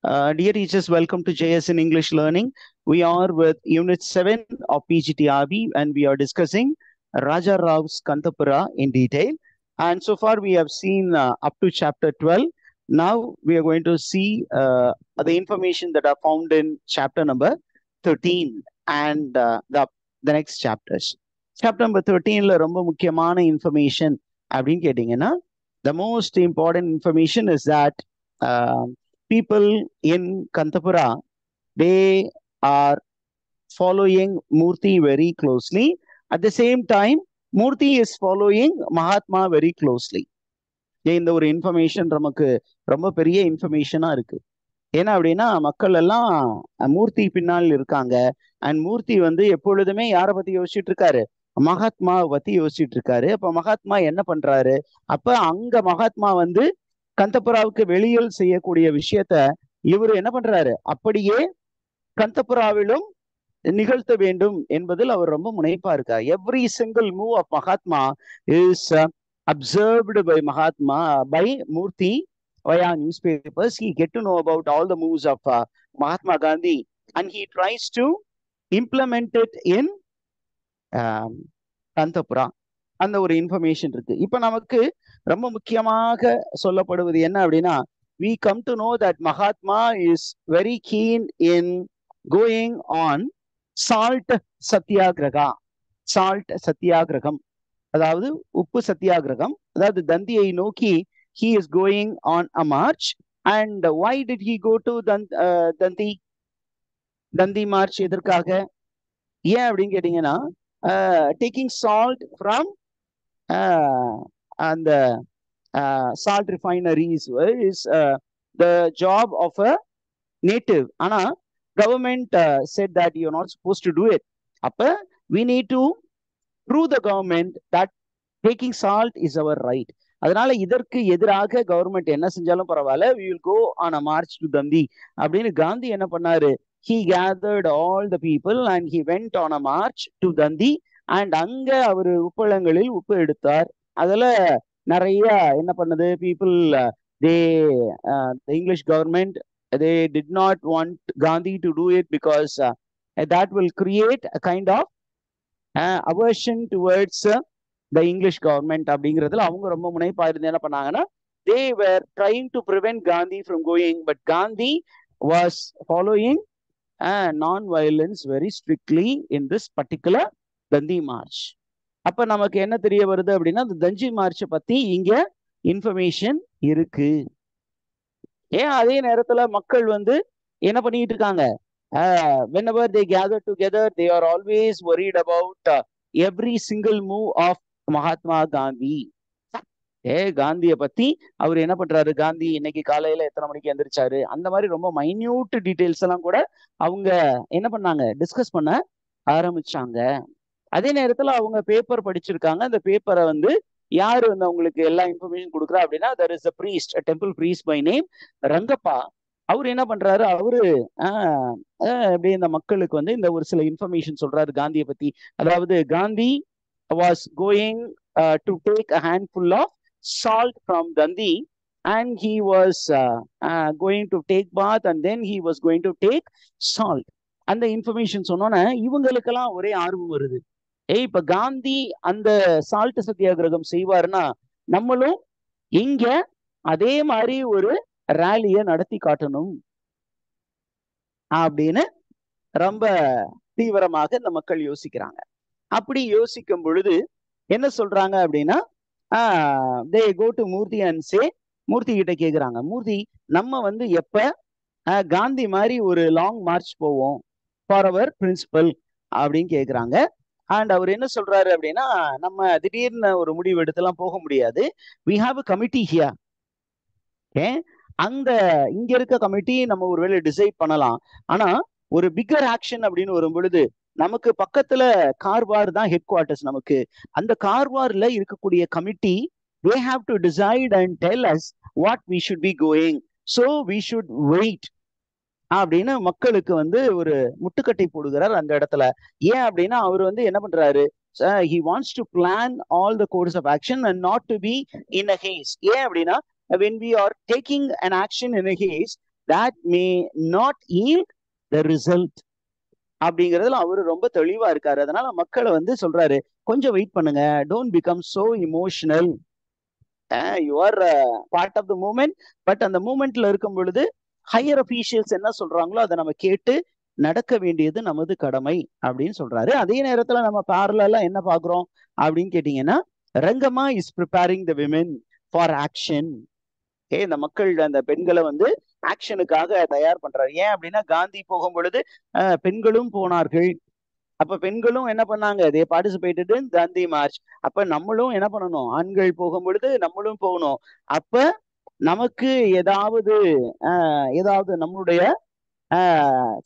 Dear teachers, welcome to JS in English Learning. We are with Unit 7 of PGTRB and we are discussing Raja Raw's Kantapura in detail. And so far we have seen up to chapter 12. Now we are going to see the information that are found in chapter number 13 and the next chapters. Chapter number 13 la romba mukkiyamaana information அப்படினு கேட்டிங்கன்னா, the most important information is that people in Kantapura, they are following Murthy very closely. At the same time, Murthy is following Mahatma very closely. இந்த ஒரு information நமக்கு ரொம்ப பெரிய இன்ஃபர்மேஷனா இருக்கு. ஏன்னா அப்படின்னா மக்கள் எல்லாம் மூர்த்தி பின்னால் இருக்காங்க. அண்ட் மூர்த்தி வந்து எப்பொழுதுமே யாரை பத்தி யோசிச்சுட்டு இருக்காரு? மகாத்மாவை பத்தி யோசிச்சுட்டு இருக்காரு. அப்ப மகாத்மா என்ன பண்றாரு? அப்ப அங்க மகாத்மா வந்து கந்தபுராவுக்கு வெளியில் செய்யக்கூடிய விஷயத்த இவர் என்ன பண்றாரு? அப்படியே கந்தபுராவிலும் நிகழ்த்த வேண்டும் என்பதில் அவர் ரொம்ப முனைப்பா இருக்கார். Every single move of Mahatma is observed by Murthy via newspapers. He get to know about all the moves of Mahatma Gandhi and he tries to implement it in Kantapura. அந்த ஒரு இன்ஃபர்மேஷன் இருக்கு. இப்ப நமக்கு ரொம்ப முக்கியமாக சொல்லப்படுவது என்ன அப்படின்னா, we come to know that Mahatma is very keen in going on salt satyagraha. Salt satyagraham, அதாவது உப்பு சத்தியாகிரகம், அதாவது தந்தியை நோக்கி he is going on a march. And why did he go to Thanthi March? எதற்காக? ஏன் அப்படின்னு கேட்டீங்கன்னா, taking salt from and the salt refineries is the job of a native. Ana government said that you're not supposed to do it. Appa we need to prove the government that taking salt is our right. அதனால இதற்கு எதிராக government என்ன செஞ்சாலும் பரவாயில்ல, we will go on a march to Dandi அப்படின்னு காந்தி என்ன பண்ணாரு? He gathered all the people and he went on a march to Dandi. And அங்க அவரு உப்பளங்களில் உப்பு எடுத்தார். அதுல நிறைய என்ன பண்ணது? people the English government, they did not want Gandhi to do it because that will create a kind of aversion towards the English government. அப்படிங்கிறதுல அவங்க ரொம்ப முனைப்பா இருந்து என்ன பண்ணாங்கன்னா, they were trying to prevent Gandhi from going, but Gandhi was following non-violence very strictly in this particular Thanthi March. அப்ப நமக்கு என்ன தெரிய வருது அப்படின்னா, அந்த தந்தி மார்ச்சை பத்தி இங்க இன்ஃபர்மேஷன் இருக்கு. ஏன் அதே நேரத்துல மக்கள் வந்து என்ன பண்ணிட்டு இருக்காங்க? whenever they gather together, they are always worried about every single move of Mahatma Gandhi. காந்தியை பத்தி அவர் என்ன பண்றாரு? காந்தி இன்னைக்கு காலையில எத்தனை மணிக்கு எந்திரிச்சாரு? அந்த மாதிரி ரொம்ப மைன்யூட் டீடைல்ஸ் எல்லாம் கூட அவங்க என்ன பண்ணாங்க? டிஸ்கஸ் பண்ண ஆரம்பிச்சாங்க. அதே நேரத்துல அவங்க பேப்பர் படிச்சிருக்காங்க. அந்த பேப்பரை வந்து யாரு வந்து அவங்களுக்கு எல்லா இன்ஃபர்மேஷன் கொடுக்குறா அப்படின்னா, there is a priest, a temple priest by name Rangappa. அவர் என்ன பண்றாரு? அவரு அப்படியே இந்த மக்களுக்கு வந்து இந்த ஒரு சில இன்ஃபர்மேஷன் சொல்றாரு காந்தியை பத்தி. அதாவது Gandhi was going to take a handful of salt from Dandi and he was going to take bath and then he was going to take salt. அந்த இன்ஃபர்மேஷன் சொன்னோன்னே இவங்களுக்கெல்லாம் ஒரே ஆர்வம் வருது. இப்ப காந்தி அந்த சால்ட் சத்தியாகிரகம் செய்வாருன்னா நம்மளும் இங்க அதே மாதிரி ஒரு ரேலிய நடத்தி காட்டணும் அப்படின்னு ரொம்ப தீவிரமாக இந்த மக்கள் யோசிக்கிறாங்க. அப்படி யோசிக்கும் பொழுது என்ன சொல்றாங்க அப்படின்னா, they go to Murthy and say, மூர்த்தி கிட்ட கேக்குறாங்க, மூர்த்தி நம்ம வந்து எப்ப காந்தி மாதிரி ஒரு லாங் மார்ச் போவோம் ஃபார் அவர் பிரின்சிபல் அப்படின்னு கேக்குறாங்க. அண்ட் அவர் என்ன சொல்றாரு அப்படின்னா, நம்ம திடீர்னு ஒரு முடிவு எடுத்துலாம் போக முடியாது. we have a committee here. அந்த இங்க இருக்க கமிட்டி நம்ம ஒருவேளை டிசைட் பண்ணலாம். ஆனா ஒரு பிக்கர் ஆக்ஷன் அப்படின்னு வரும் பொழுது நமக்கு பக்கத்துல கார்வார் தான் ஹெட் குவார்டர்ஸ். நமக்கு அந்த கார்வார்ல இருக்கக்கூடிய committee they have to decide and tell us what we should be going, so we should wait அப்படின்னு மக்களுக்கு வந்து ஒரு முட்டுக்கட்டை போடுகிறார் அந்த இடத்துல. ஏன் அப்படின்னா அவர் வந்து என்ன பண்றாரு? he wants to plan all the course of action and not to be in a haste. ஏன் அப்படின்னா when we are taking an action in a haste, that may not yield the result அப்படிங்கிறதுல அவரு ரொம்ப தெளிவா இருக்காரு. அதனால மக்களை வந்து சொல்றாரு, கொஞ்சம் வெயிட் பண்ணுங்க, don't become so emotional, you are part of the moment. But அந்த மூமெண்ட்ல இருக்கும் பொழுது ஹையர் அபிஷியல்ஸ் என்ன சொல்றாங்களோ அதை நம்ம கேட்டு நடக்க வேண்டியது நமது கடமை அப்படின்னு சொல்றாரு. அதே நேரத்துல நம்ம parallel என்ன பாக்குறோம் அப்படின்னு கேட்டீங்கன்னா, Rangamma is preparing the women for action. இந்த மக்கள் அந்த பெண்களை வந்து ஆக்ஷனுக்காக தயார் பண்றாரு. ஏன் அப்படின்னா, காந்தி போகும் பொழுது பெண்களும் போனார்கள். அப்ப பெண்களும் என்ன பண்ணாங்க, தே பார்ட்டிசிபேட்டட் இன் காந்தி மார்ச். அப்ப நம்மளும் என்ன பண்ணணும், ஆண்கள் போகும் பொழுது நம்மளும் போகணும். அப்ப நமக்கு ஏதாவது நம்மளுடைய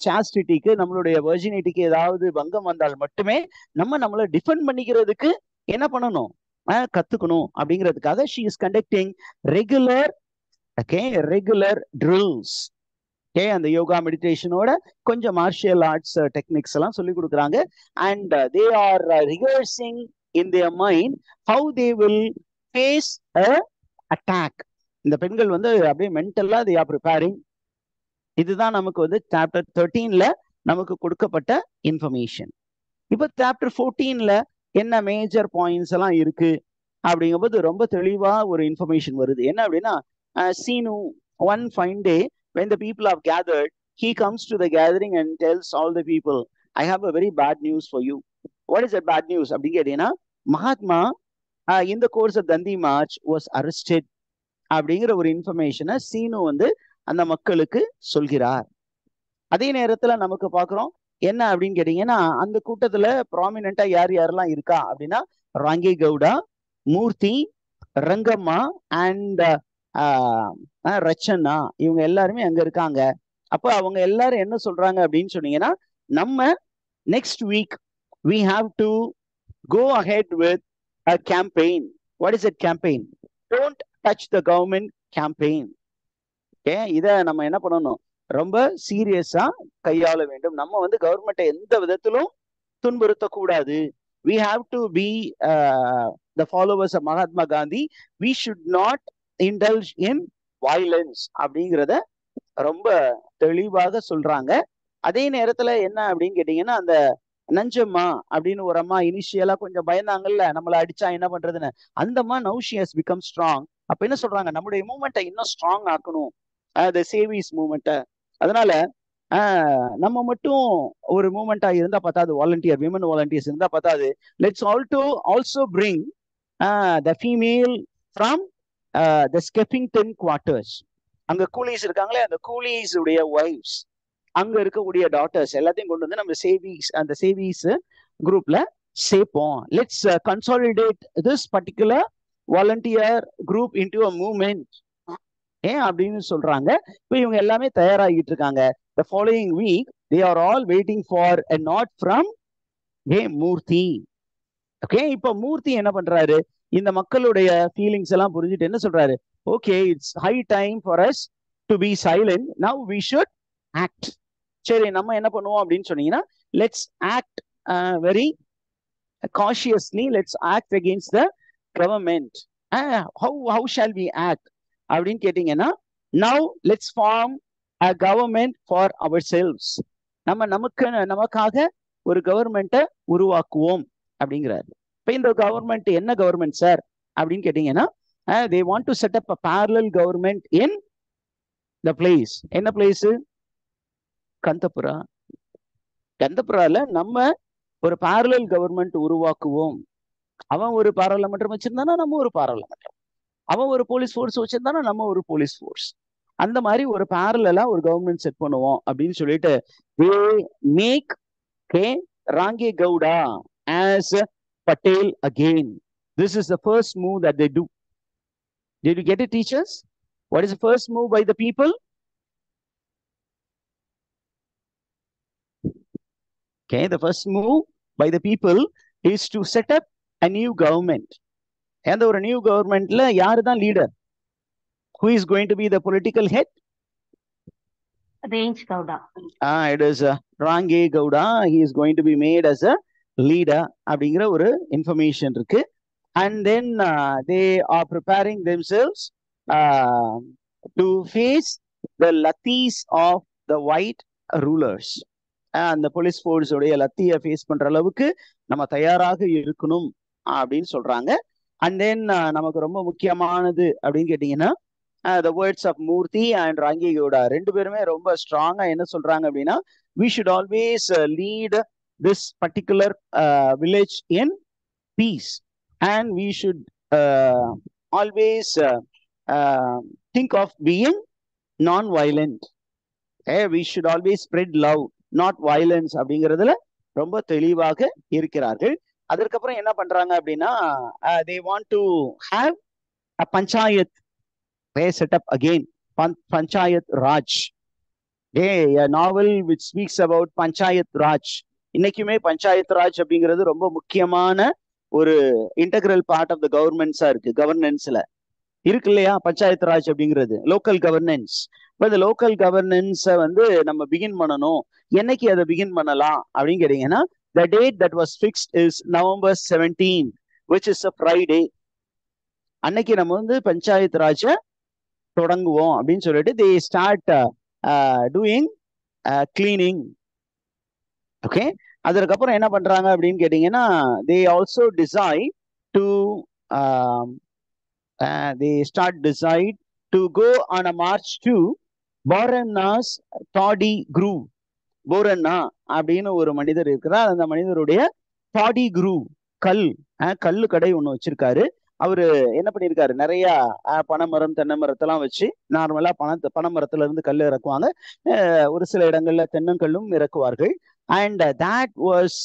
சாஸ்டிட்டிக்கு, நம்மளுடைய வெர்ஜினிட்டிக்கு ஏதாவது பங்கம் வந்தால் மட்டுமே நம்மளை டிஃபெண்ட் பண்ணிக்கிறதுக்கு என்ன பண்ணணும், கத்துக்கணும். அப்படிங்கிறதுக்காக she is conducting regular drills. அந்த யோகா மெடிடேஷனோட கொஞ்சம் மார்ஷியல் ஆர்ட்ஸ் டெக்னிக்ஸ் எல்லாம் சொல்லி கொடுக்குறாங்க. And they are rehearsing in their mind how they will face a attack. இந்த பெண்கள் வந்து அப்படியே மென்டலா they are preparing. இதுதான் நமக்கு வந்து சாப்டர் 13ல நமக்கு கொடுக்கப்பட்ட இன்ஃபர்மேஷன். இப்போ சாப்டர் 14ல என்ன மேஜர் பாயிண்ட்ஸ் எல்லாம் இருக்கு அப்படிங்கும்போது ரொம்ப தெளிவா ஒரு இன்ஃபர்மேஷன் வருது. என்ன அப்படின்னா, Seenu one fine day when the people have gathered, he comes to the gathering and tells all the people, I have a very bad news for you. What is that bad news அப்படின்னு கேட்டீங்கன்னா, Mahatma in the course of Gandhi March was arrested அப்படிங்கிற ஒரு இன்ஃபர்மேஷனை சீனு வந்து அந்த மக்களுக்கு சொல்கிறார். அதே நேரத்துல நமக்கு பாக்குறோம் என்ன அப்படின்னு கேட்டீங்கன்னா, அந்த கூட்டத்துல ப்ராமினெண்டா யார் யாரெல்லாம் இருக்கா அப்படின்னா, ராங்கே கவுடா, மூர்த்தி, ரங்கம்மா அண்ட் ரச்சனா, இவங்க எல்லாருமே அங்க இருக்காங்க. அப்ப அவங்க எல்லாரும் என்ன சொல்றாங்க அப்படின்னு சொன்னீங்கன்னா, நம்ம next week we have to go ahead with a campaign. What is that campaign? Don't touch the government campaign. இத நம்ம என்ன பண்ணணும், ரொம்ப சீரியஸா கையாள வேண்டும். நம்ம வந்து கவர்மெண்ட்டை எந்த விதத்திலும் துன்புறுத்தக்கூடாது. we have to be the followers of Mahatma Gandhi. We should not indulge in violence அப்படிங்கிறத ரொம்ப தெளிவாக சொல்றாங்க. அதே நேரத்துல என்ன அப்படின்னு கேட்டீங்கன்னா, அந்த நஞ்சம்மா அப்படின்னு ஒரு அம்மா இனிஷியலா கொஞ்சம் பயந்தாங்கல்ல, நம்மளை அடிச்சா என்ன பண்றதுன்னு, அந்த அம்மா now she has become strong. அப்ப என்ன சொல்றாங்க, நம்முடைய மூமெண்ட்டை இன்னும் ஸ்ட்ராங் ஆக்கணும், the சேவிஸ் மூமெண்ட்டை. அதனால நம்ம மட்டும் ஒரு மூமெண்டா இருந்தா பத்தாது, வாலண்டியர் விமன் வாலண்டியர்ஸ் இருந்தா பத்தாது. Let's also bring the female from the Skeffington quarters. அங்க கூலிஸ் இருக்காங்களே, அந்த கூலிஸ் உடைய ஒய்ஃப்ஸ், அங்க இருக்கக்கூடிய டாட்டர்ஸ் எல்லாத்தையும் கொண்டு வந்து நம்ம அந்த சேவிஸ் குரூப்ல சேர்ப்போம். Let's consolidate this particular volunteer group into a movement அப்படின்னு சொல்றாங்க. இப்போ இவங்க எல்லாமே தயாராகிட்டு இருக்காங்க. The following week they are all waiting for a nod from மூர்த்தி. இப்போ மூர்த்தி என்ன பண்றாரு, இந்த மக்களுடைய ஃபீலிங்ஸ் எல்லாம் புரிஞ்சுட்டு என்ன சொல்றாரு, okay it's high time for us to be silent, now we should act. சரி, நம்ம என்ன பண்ணுவோம் அப்படின்னு சொன்னீங்கன்னா, let's act very cautiously, let's act against the government. How shall we act அப்படின்னு கேட்டீங்கன்னா, now let's form a government for ourselves. நமக்காக ஒரு கவர்மெண்ட்டை உருவாக்குவோம் அப்படிங்கிறாரு. இப்ப இந்த கவர்மெண்ட் என்ன கவர்மெண்ட் சார் அப்படின்னு கேட்டீங்கன்னா, they want to set up a parallel government in the place. என்ன பிளேஸ்? கந்தபுரா. கந்தபுரால நம்ம ஒரு parallel கவர்மெண்ட் உருவாக்குவோம். அவன் ஒரு பாராளுமன்றம் வச்சிருந்தானா நம்ம ஒரு பாராளுமன்றம், அவன் ஒரு போலீஸ் ஃபோர்ஸ் வச்சிருந்தானா நம்ம ஒரு போலீஸ் ஃபோர்ஸ், அந்த மாதிரி ஒரு பேரலா ஒரு கவர்மெண்ட் செட் பண்ணுவோம் அப்படின்னு சொல்லிட்டு they make Range Gowda as Patel again. This is the first move that they do. Did you get it, teachers? What is the first move by the people? The first move by the people is to set up a new government. And ஒரு new கவர்மெண்ட்ல யாரு தான் leader? Who is going to be the political head? Range Gowda. It is Range Gowda. He is going to be made as a leader அப்படிங்கிற ஒரு information இருக்கு. And then they are preparing themselves to face the lathis of the white rulers. அந்த police force உடைய லத்தியை face பண்ற அளவுக்கு நம்ம தயாராக இருக்கணும் அப்படின்னு சொல்றாங்க. அண்ட் தென் நமக்கு ரொம்ப முக்கியமானது அப்படின்னு கேட்டீங்கன்னா the words of Murthy and Rangi Yoda ரெண்டு பேருமே ரொம்ப ஸ்ட்ராங்கா என்ன சொல்றாங்க அப்படின்னா, we should always lead this particular village in peace and we should always think of being non-violent. We should always spread love, not violence அப்படிங்கிறதுல ரொம்ப தெளிவாக இருக்கிறார்கள். அதற்கப்புறம் என்ன பண்றாங்க அப்படின்னா, they want to have a panchayat. They set up again Panchayat Raj. A novel which speaks about Panchayat Raj. இன்னைக்குமே பஞ்சாயத் ராஜ் அப்படிங்கிறது ரொம்ப முக்கியமான ஒரு இன்டெகிரல் பார்ட் ஆஃப் த கவர்மெண்ட்ஸா இருக்கு. கவர்னன்ஸ்ல இருக்கு இல்லையா பஞ்சாயத் ராஜ் அப்படிங்கிறது, லோக்கல் கவர்னன்ஸ். இப்போ இந்த லோக்கல் கவர்னன்ஸை வந்து நம்ம பிகின் பண்ணணும். என்னைக்கு அதை பிகின் பண்ணலாம் அப்படின்னு கேட்டீங்கன்னா, the date that was fixed is November 17, which is a Friday. அன்னைக்கு நம்ம வந்து பஞ்சாயத் ராஜை தொடங்குவோம் அப்படின்னு சொல்லிட்டு they start doing cleaning. Okay, அதற்கப்புறம் என்ன பண்றாங்க அப்படின்னு கேட்டீங்கன்னா, they also decide to go on a march to Boranna's Toddy Grove. போரண்ணா அப்படின்னு ஒரு மனிதர் இருக்கிறார். அந்த மனிதருடைய டாடி குரூவ் கல்லு கடை ஒண்ணு வச்சிருக்காரு. அவரு என்ன பண்ணிருக்காரு, நிறைய பனைமரம் தென்னை மரத்தெல்லாம் வச்சு, நார்மலா பனைமரத்துல இருந்து கல் இறக்குவாங்க, ஒரு சில இடங்கள்ல தென்னங்கல்லும் இறக்குவார்கள். And that was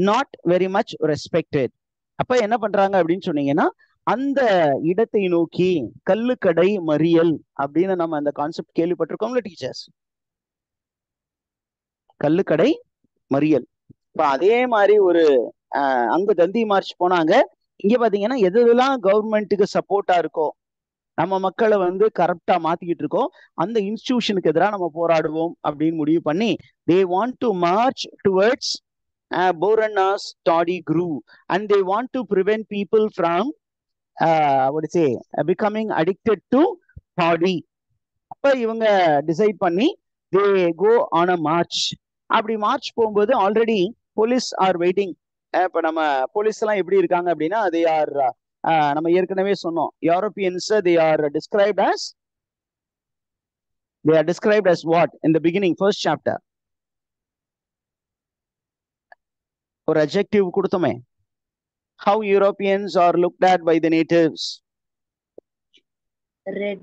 not very much respected. அப்ப என்ன பண்றாங்க அப்படின்னு சொன்னீங்கன்னா, அந்த இடத்தை நோக்கி கல்லுக்கடை மறியல் அப்படின்னு நம்ம அந்த கான்செப்ட் கேள்விப்பட்டிருக்கோம்ல டீச்சர்ஸ், கல்லுக்கடை மறியல். இப்ப அதே மாதிரி ஒரு அங்க தந்தி மார்ச் போனாங்க. இங்க பாத்தீங்கன்னா எதெல்லாம் கவர்மெண்ட்டுக்கு சப்போர்ட்டா இருக்கோ, நம்ம மக்களை வந்து கரெக்டா மாத்திக்கிட்டு இருக்கோம், அந்த இன்ஸ்டிடியூஷனுக்கு எதிராக நம்ம போராடுவோம் அப்படின்னு முடிவு பண்ணி they want to march towards Boranna's Toddy Grove and they want to prevent people from becoming addicted to toddy. அப்ப இவங்க டிசைட் பண்ணி they go on a march. அப்படி மார்ச் போகும்போது ஆல்ரெடி போலீஸ் ஆர் வெயிட்டிங். இப்ப நம்ம போலீஸ் எல்லாம் எப்படி இருக்காங்க அப்படின்னா, they are நம்ம ஏற்கனவே சொன்னோம், Europeans they are described as what in the beginning, first chapter, ஒரு adjective கொடுத்தோமே, how Europeans are looked at by the natives. Red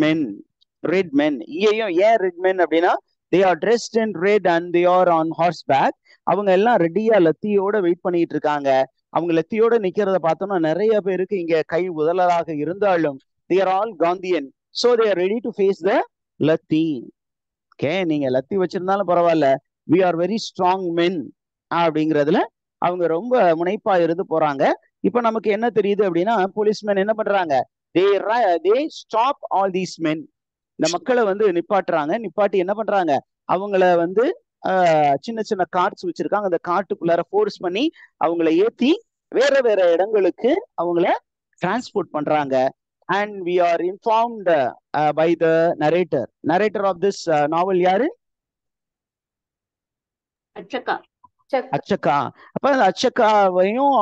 men. இங்கேயும் ஏன் ரெட் மென் அப்படின்னா, they are dressed in red and they are on horseback. அவங்க எல்லாம் ரெடியா லத்தியோட wait பண்ணிட்டு இருக்காங்க. அவங்க லத்தியோட நிக்கிறத பார்த்தோம்னா நிறைய பேருக்கு இங்க கை உதலராக இருந்தாலும் they are all Gandhian, so they are ready to face the lathi. Okay, நீங்க லத்தி வச்சிருந்தாலும் பரவாயில்ல, we are very strong men அப்படிங்கிறதுல அவங்க ரொம்ப முனைப்பா இருந்து போறாங்க. இப்ப நமக்கு என்ன தெரியுது அப்படின்னா, போலீஸ்மேன் என்ன பண்றாங்க, they stop all these men. இந்த மக்களை வந்து நிப்பாட்டி என்ன பண்றாங்க, அவங்கள வந்து சின்ன சின்ன கார்ட்ஸ் வச்சிருக்காங்க, அந்த காட்டுக்குள்ளார ஃபோர்ஸ் பண்ணி அவங்கள ஏத்தி வேற வேற இடங்களுக்கு அவங்கள டிரான்ஸ்போர்ட் பண்றாங்க. And we are informed by the narrator of this novel. யாரு? அச்சக்கா. அப்ப அந்த அச்சக்காவையும்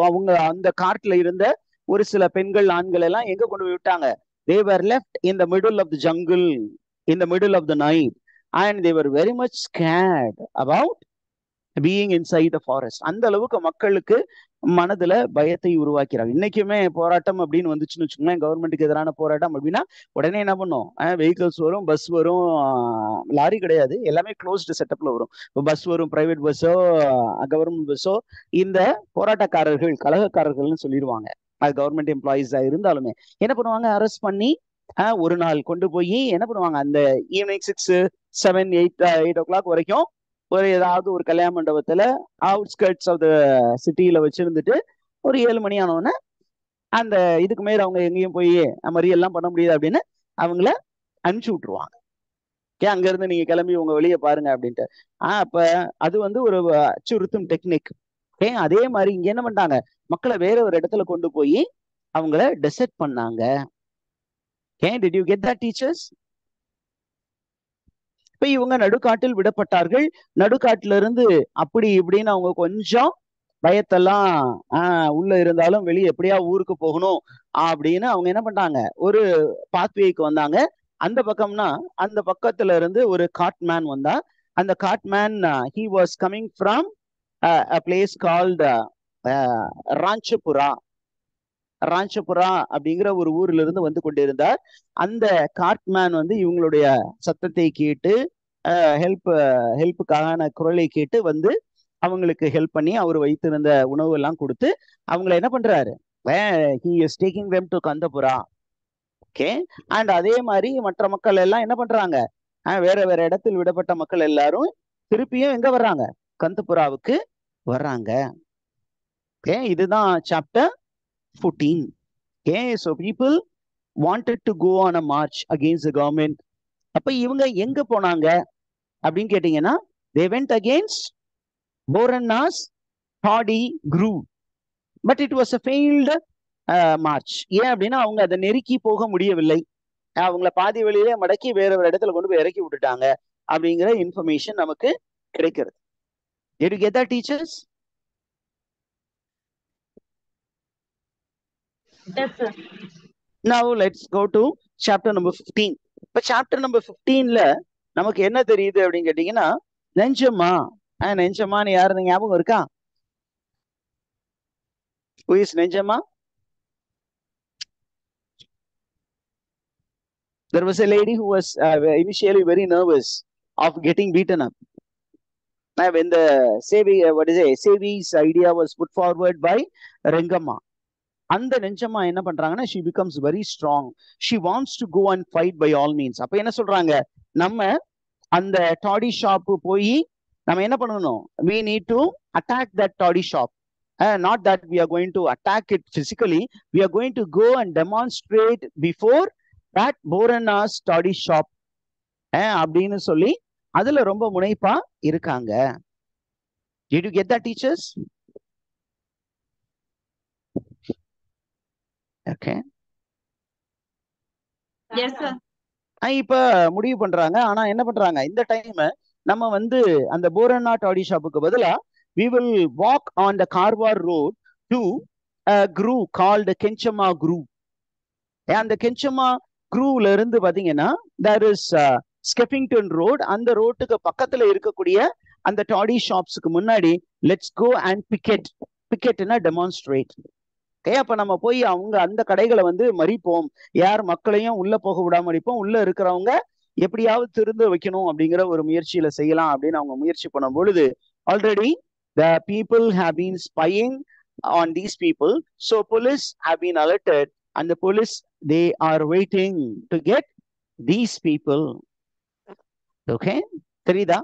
அவங்க அந்த கார்ட்ல இருந்த ஒரு சில பெண்கள் ஆண்கள் எல்லாம் எங்க கொண்டு போய் விட்டாங்க, they were left in the middle of the jungle in the middle of the night and they were very much scared about being inside the forest. அந்த அளவுக்கு மக்களுக்கு மனதுல பயத்தை உருவாக்கிறாங்க. இன்னைக்குமே போராட்டம் அப்படின்னு வந்துச்சுன்னு வச்சுக்கோங்களேன், கவர்மெண்ட்டுக்கு எதிரான போராட்டம் அப்படின்னா உடனே என்ன பண்ணும், வெஹிக்கிள்ஸ் வரும், பஸ் வரும், லாரி கிடையாது, எல்லாமே க்ளோஸ்டு செட்டப்ல வரும். இப்போ பஸ் வரும், பிரைவேட் பஸ்ஸோ கவர்மெண்ட் பஸ்ஸோ, இந்த போராட்டக்காரர்கள் கழகக்காரர்கள்னு சொல்லிடுவாங்க. அது கவர்மெண்ட் எம்ப்ளாயிஸா இருந்தாலுமே என்ன பண்ணுவாங்க, அரெஸ்ட் பண்ணி ஒரு நாள் கொண்டு போய் என்ன பண்ணுவாங்க, அந்த ஈவினிங் 6, 7, 8 o'clock வரைக்கும் ஒரு ஏதாவது ஒரு கல்யாண மண்டபத்துல அவுட்ஸ்கர்ட்ஸ் ஆஃப் த சிட்டியில வச்சிருந்துட்டு ஒரு 7 மணி ஆனவுடனே அந்த இதுக்கு மேல அவங்க எங்கேயும் போய் மாதிரி எல்லாம் பண்ண முடியாது அப்படின்னு அவங்கள அனுப்பிச்சு விட்டுருவாங்க. அங்க இருந்து நீங்க கிளம்பி உங்க வெளியே பாருங்க அப்படின்ட்டு. அப்ப அது வந்து ஒரு அச்சுறுத்தும் டெக்னிக். அதே மாதிரி இங்க என்ன பண்ணாங்க, மக்களை வேற ஒரு இடத்துல கொண்டு போய் அவங்கள டெசர்ட் பண்ணாங்க. Okay, did you get that, teachers? இப்ப இவங்க நடுக்காட்டில் விடப்பட்டார்கள். நடுக்காட்டுல இருந்து அப்படி இப்படின்னு அவங்க கொஞ்சம் பயத்தெல்லாம் உள்ள இருந்தாலும் வெளியே எப்படியா ஊருக்கு போகணும் அப்படின்னு அவங்க என்ன பண்ணாங்க, ஒரு பாத்வேக்கு வந்தாங்க. அந்த பக்கம்னா அந்த பக்கத்துல இருந்து ஒரு காட்மேன் வந்தா. அந்த godman he was coming from a place called ராஞ்சபுரா. ராஞ்சபுரா அப்படிங்கிற ஒரு ஊர்ல இருந்து வந்து கொண்டிருந்தார். அந்த காட்மேன் வந்து இவங்களுடைய சத்தத்தை கேட்டு ஹெல்ப்புக்கான குரலை கேட்டு வந்து அவங்களுக்கு ஹெல்ப் பண்ணி அவர் வைத்திருந்த உணவு எல்லாம் கொடுத்து அவங்களை என்ன பண்றாரு, he is taking them to Kandapura. Okay, and அதே மாதிரி மற்ற மக்கள் எல்லாம் என்ன பண்றாங்க, வேற வேற இடத்தில் விடப்பட்ட மக்கள் எல்லாரும் திருப்பியும் எங்க வர்றாங்க, கந்தபுராவுக்கு வர்றாங்க. ஓகே, இதுதான் chapter 14. Okay, so people wanted to go on a march against the government. அப்ப இவங்க எங்க போனாங்க அப்படின்னு கேட்டீங்கன்னா, they went against Boranna's Toddy group, but it was a failed march. ஏன் அப்படின்னா அவங்க அதை நெருக்கி போக முடியவில்லை, அவங்கள பாதி வழியிலே மடக்கி வேற ஒரு இடத்துல கொண்டு போய் இறக்கி விட்டுட்டாங்க அப்படிங்கிற இன்ஃபர்மேஷன் நமக்கு கிடைக்கிறது. Did you get that, teachers? Yes, sir. Now let's go to chapter number 15. இப்ப சாப்டர் நம்பர் 15ல நமக்கு என்ன தெரியுது அப்படின்னு கேட்டீங்கன்னா, நெஞ்சம்மா. நெஞ்சம்மான்னு யாரு ஞாபகம் இருக்கா? Who is நெஞ்சம்மா? There was a lady who was initially very nervous of getting beaten up. When the Sevi's idea was put forward by Rengamma, அந்த நெஞ்சம்மா என்ன பண்றாங்கன்னா, she becomes very strong. She wants to go and fight by all means. அப்ப என்ன சொல்றாங்க, நம்ம அந்த daddy shop போய் நம்ம என்ன பண்ணணும், we need to attack that toddy shop. Not that we are going to attack it physically, we are going to go and demonstrate before that Boranna's toddy shop அப்படின்னு சொல்லி அதுல ரொம்ப முனைப்பா இருக்காங்க. Did you get that, teachers? Okay. Yes, sir. இப்ப முடிவு பண்றாங்க. ஆனா என்ன பண்றாங்க, இந்த டைம் நம்ம வந்து அந்த போரன்னா டாடி ஷாப்புக்கு பதிலா we will walk on the Karwar road to a grove called Kenchama Grove. அந்த கெஞ்சமா குரூவ்ல இருந்து பாத்தீங்கன்னா there is Skeffington road. அந்த ரோட்டுக்கு பக்கத்துல இருக்கக்கூடிய அந்த டாடி ஷாப்ஸ்க்கு முன்னாடி let's go and picketனா demonstrate. அப்ப நம்ம போய் அவங்க அந்த கடைகளை வந்து மறிப்போம், யார் மக்களையும் உள்ள போக விடாம அடிப்போம், உள்ள இருக்கிறவங்க எப்படியாவது திருந்து வைக்கணும் அப்படிங்கிற ஒரு முயற்சியில செய்யலாம் அப்படின்னு அவங்க முயற்சி பண்ணும் பொழுது already the people have been spying on these people, so police have been alerted and the police they are waiting to get these people. Okay, தெரியுதா?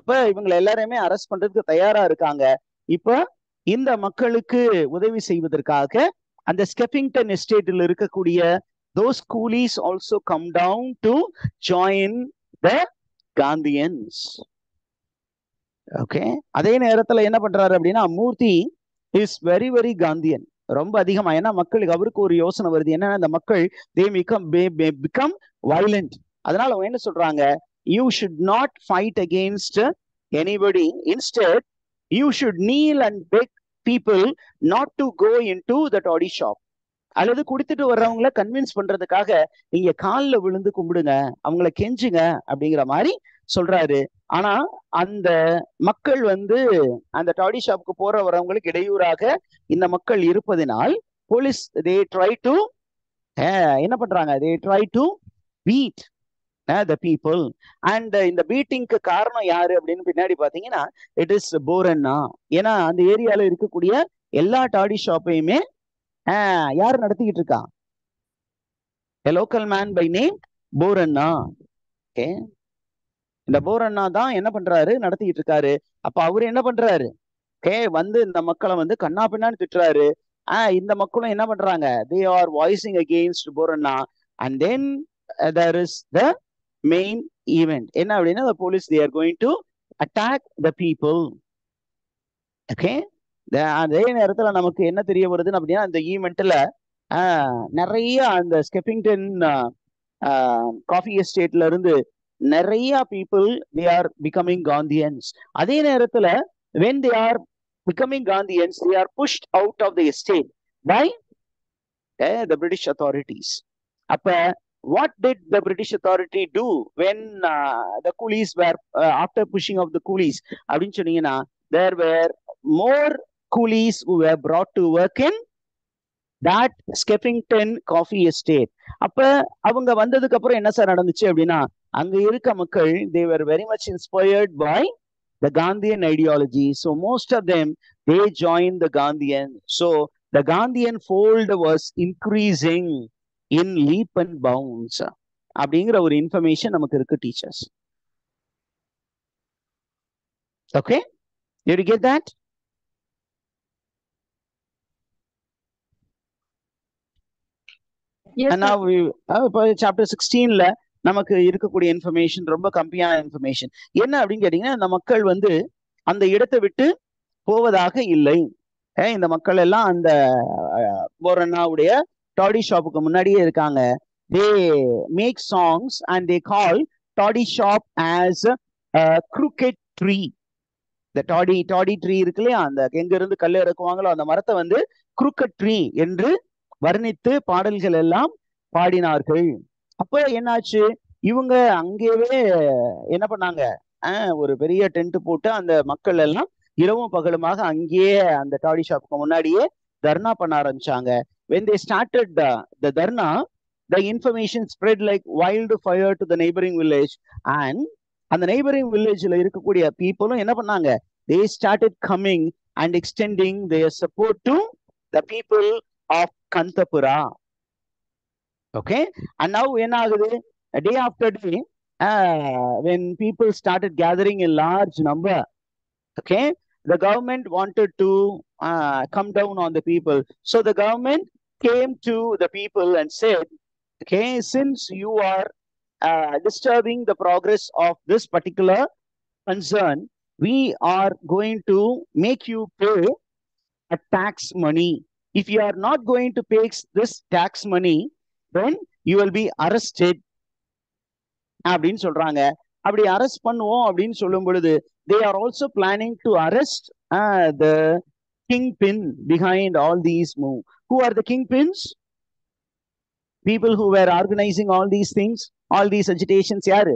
அப்ப இவங்க எல்லாரையுமே அரெஸ்ட் பண்றதுக்கு தயாரா இருக்காங்க. இப்ப இந்த மக்களுக்கு உதவி செய்வதற்காக அந்த ஸ்கெஃபிங்டன் எஸ்டேட்டில் இருக்கக்கூடிய those coolies also come down to join the Gandhians. Okay, அதே நேரத்துல என்ன பண்றாரு அப்படின்னா, மூர்த்தி is very very Gandhian. ரொம்ப அதிகமா, ஏன்னா மக்களுக்கு அவருக்கு ஒரு யோசனை வருது, என்னன்னா இந்த மக்கள் they become violent. அதனால அவங்க என்ன சொல்றாங்க, you should not fight against anybody, instead you should kneel and beg people not to go into the toddy shop. அல்லது குடித்துட்டு வர்றவங்களை கன்வின்ஸ் பண்றதுக்காக நீங்க காலில் விழுந்து கும்பிடுங்க, அவங்களை கெஞ்சுங்க அப்படிங்கிற மாதிரி சொல்றாரு. ஆனா அந்த மக்கள் வந்து அந்த டாடி ஷாப்புக்கு போற வரவங்களுக்கு இடையூறாக இந்த மக்கள் இருப்பதினால் போலீஸ் they try to என்ன பண்றாங்க, they try to beat the people. and இந்த பீட்டிங்க்கு காரணம் யாரு அப்படின்னு பின்னாடி பாத்தீங்கன்னா it is போரன்னா. ஏன்னா அந்த ஏரியால இருக்கக்கூடிய எல்லா டாடி ஷாப்பையுமே யாரு நடத்திக்கிட்டு இருக்கா, a local man by name Boranna. Okay, இந்த போரன்னா தான் என்ன பண்றாரு, நடத்திக்கிட்டு இருக்காரு. அப்ப அவரு என்ன பண்றாரு, வந்து இந்த மக்களை வந்து கண்ணா பின்னான்னு திட்டுறாரு. இந்த மக்களும் என்ன பண்றாங்க, they are voicing against போரன்னா. and then there is the main event. என்ன அப்படின்னா, the police they are going to attack the people. Okay, அதே நேரத்துல நமக்கு என்ன தெரிய வருதுன்னு அப்படின்னா, அந்த ஈவெண்ட்ல நிறைய அந்த ஸ்கெப்பிங்டன் காஃபி எஸ்டேட்ல இருந்து நிறைய பீப்புள் தே ஆர் பிகமிங் காந்தியன்ஸ். அதே நேரத்துல when they are becoming Gandhians, they are pushed out of the estate by the British authorities. அப்ப what did the British authority do when the coolies were after pushing of the coolies அப்படின்னு சொன்னீங்கன்னா, there were more coolies who were brought to work in that Skeffington coffee estate. அப்ப அவங்க வந்ததுக்கு அப்புறம் என்ன sir நடந்துச்சு அப்படின்னா, அங்க இருக்க மக்கள் they were very much inspired by the Gandhian ideology. So most of them, they joined the Gandhian. So the Gandhian fold was increasing in leap and bounds. அப்படிங்கிற ஒரு இன்ஃபர்மேஷன் நமக்கு இருக்கு teachers. Okay, did you get that? Yes, And now we chapter 16ல நமக்கு இருக்கக்கூடிய information ரொம்ப கம்மியான information. என்ன அப்படின்னு கேட்டீங்கன்னா, இந்த மக்கள் வந்து அந்த இடத்தை விட்டு போவதாக இல்லை. இந்த மக்கள் எல்லாம் அந்த போரண்ணாவுடைய டாடி ஷாப்புக்கு முன்னாடியே இருக்காங்க. They make songs and they call toddy shop as crooked tree. இந்த டாடி ட்ரீ இருக்கு இல்லையா, அந்த எங்க இருந்து கல் இறக்குவாங்களோ அந்த மரத்தை வந்து crooked tree என்று வர்ணித்து பாடல்கள் எல்லாம் பாடினார்கள். அப்ப என்னாச்சு, இவங்க அங்கேயே என்ன பண்ணாங்க, ஒரு பெரிய டென்ட் போட்டு அந்த மக்கள் எல்லாம் இரவும் பகலுமாக அங்கேயே அந்த டாடி ஷாப்புக்கு முன்னாடியே தர்ணா பண்ண ஆரம்பிச்சாங்க. when they started the dharna, the information spread like wildfire to the neighboring village, and அந்த neighboring villageல இருக்கக்கூடிய பீப்புளும் என்ன பண்ணாங்க, they started coming and extending their support to the people of Kantapura. Okay, and now என்ன ஆகுது, day after day when people started gathering in large number, okay, the government wanted to come down on the people. So the government came to the people and said, okay, since you are disturbing the progress of this particular concern, we are going to make you pay a tax money. If you are not going to pay this tax money, then you will be arrested அப்படின்னு சொல்றாங்க. அப்படி arrest பண்ணுவோம் அப்படின்னு சொல்லும் பொழுது, they are also planning to arrest the kingpin behind all these move. Who are the kingpins? People who were organizing all these things, all these agitations. யாரு?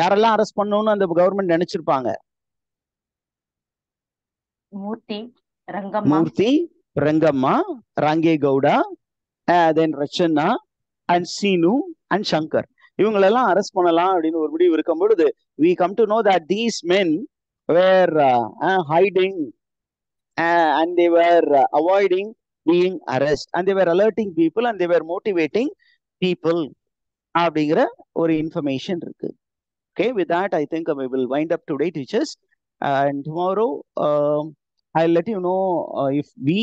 யாரெல்லாம் arrest பண்ணணும்னு அந்த கவர்மெண்ட் நினைச்சிருப்பாங்க? Murthy, Rangamma, Range Gowda, then Rachanna and Seenu and Shankar, இவங்களெல்லாம் arrest பண்ணலாம் அப்படின்னு ஒரு முடிவு இருக்கும் பொழுது, we come to know that these men were hiding and they were avoiding being arrested, and they were alerting people and they were motivating people அப்படிங்கிற ஒரு இன்ஃபர்மேஷன் இருக்கு. Okay, with that I think we will wind up today, teachers, and tomorrow I'll let you know if we